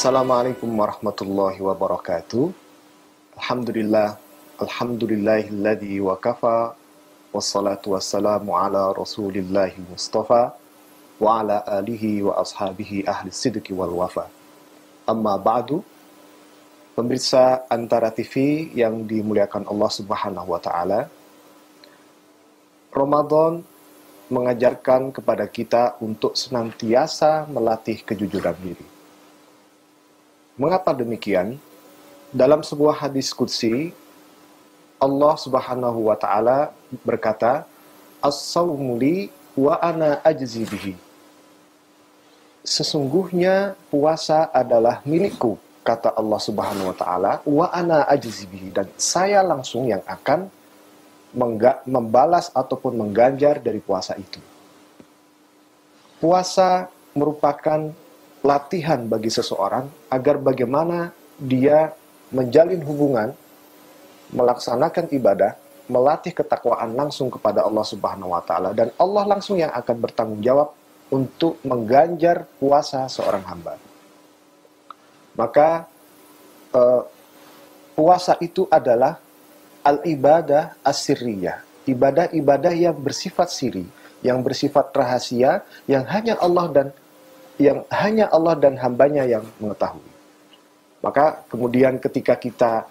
Assalamualaikum warahmatullahi wabarakatuh. Alhamdulillah, alhamdulillahilladzi wa kafa, wassalatu wassalamu ala rasulillahi mustafa, wa ala alihi wa ashabihi ahli sidqi wal wafa. Amma ba'du, pemirsa Antara TV yang dimuliakan Allah Subhanahu wa Ta'ala, Ramadan mengajarkan kepada kita untuk senantiasa melatih kejujuran diri. Mengapa demikian? Dalam sebuah hadis qudsi, Allah Subhanahu wa Ta'ala berkata, "As-sawmu li wa ana ajzi bihi." Sesungguhnya puasa adalah milikku, kata Allah Subhanahu wa Ta'ala, wa ana ajzi bihi, dan saya langsung yang akan membalas ataupun mengganjar dari puasa itu. Puasa merupakan latihan bagi seseorang agar bagaimana dia menjalin hubungan, melaksanakan ibadah, melatih ketakwaan langsung kepada Allah Subhanahu wa Ta'ala, dan Allah langsung yang akan bertanggung jawab untuk mengganjar puasa seorang hamba. Maka puasa itu adalah al-ibadah as-sirriyah, ibadah-ibadah yang bersifat siri, yang bersifat rahasia, yang hanya Allah dan hambanya yang mengetahui. Maka kemudian ketika kita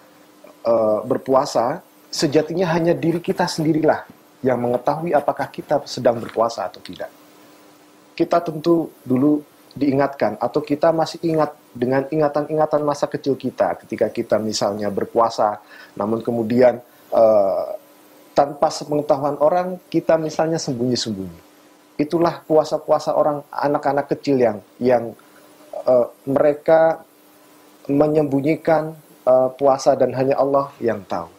berpuasa, sejatinya hanya diri kita sendirilah yang mengetahui apakah kita sedang berpuasa atau tidak. Kita tentu dulu diingatkan, atau kita masih ingat dengan ingatan-ingatan masa kecil kita ketika kita misalnya berpuasa, namun kemudian tanpa sepengetahuan orang kita misalnya sembunyi-sembunyi. Itulah puasa-puasa orang anak-anak kecil yang mereka menyembunyikan puasa dan hanya Allah yang tahu.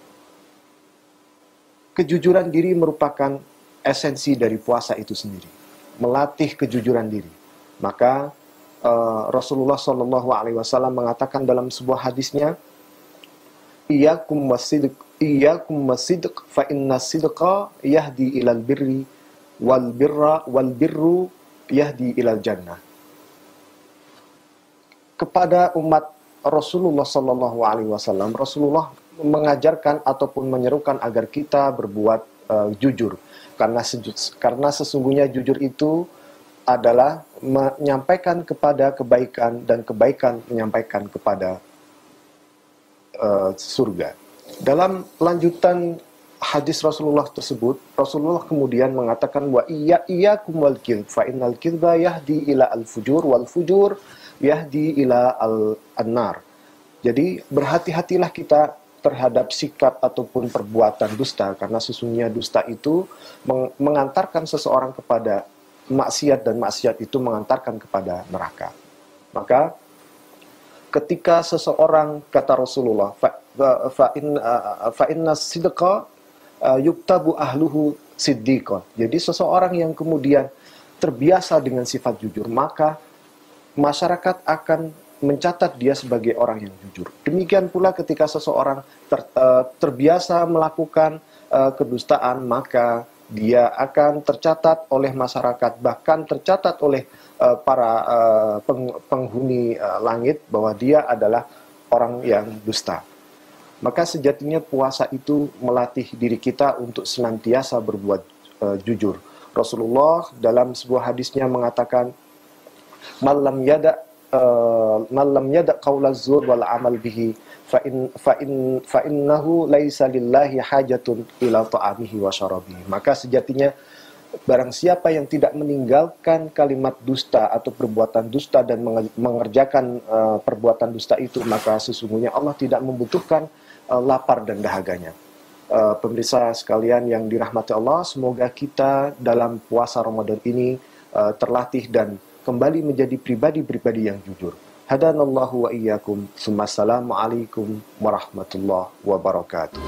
Kejujuran diri merupakan esensi dari puasa itu sendiri, melatih kejujuran diri. Maka Rasulullah SAW mengatakan dalam sebuah hadisnya, Iyyakum wasidq fa inna sidqa yahdi ilal birri wal birru yahdi ilal jannah. Kepada umat Rasulullah SAW, Rasulullah mengajarkan ataupun menyerukan agar kita berbuat jujur, karena sesungguhnya jujur itu adalah menyampaikan kepada kebaikan, dan kebaikan menyampaikan kepada surga. Dalam lanjutan hadis Rasulullah tersebut, Rasulullah kemudian mengatakan, wa iyyakum wal kidb fa innal kidba yahdi ila al fujur wal fujur yahdi ila an-nar. Jadi berhati-hatilah kita terhadap sikap ataupun perbuatan dusta, karena sesungguhnya dusta itu mengantarkan seseorang kepada maksiat, dan maksiat itu mengantarkan kepada neraka. Maka ketika seseorang, kata Rasulullah, fa inna sidqa yuktabu ahluhu siddiqon. Jadi seseorang yang kemudian terbiasa dengan sifat jujur, maka masyarakat akan mencatat dia sebagai orang yang jujur. Demikian pula ketika seseorang terbiasa melakukan kedustaan, maka dia akan tercatat oleh masyarakat, bahkan tercatat oleh para penghuni langit bahwa dia adalah orang yang dusta. Maka sejatinya puasa itu melatih diri kita untuk senantiasa berbuat jujur. Rasulullah dalam sebuah hadisnya mengatakan, "Man lam yada qaulaz zur wal amal bihi fa innahu laisa lillahi hajatun ila ta'amihi wa syarabihi." Maka sejatinya barang siapa yang tidak meninggalkan kalimat dusta atau perbuatan dusta dan mengerjakan perbuatan dusta itu, maka sesungguhnya Allah tidak membutuhkan lapar dan dahaganya. Pemirsa sekalian yang dirahmati Allah, semoga kita dalam puasa Ramadan ini terlatih dan kembali menjadi pribadi-pribadi yang jujur. Hadanallahu wa iyyakum. Assalamualaikum warahmatullahi wabarakatuh.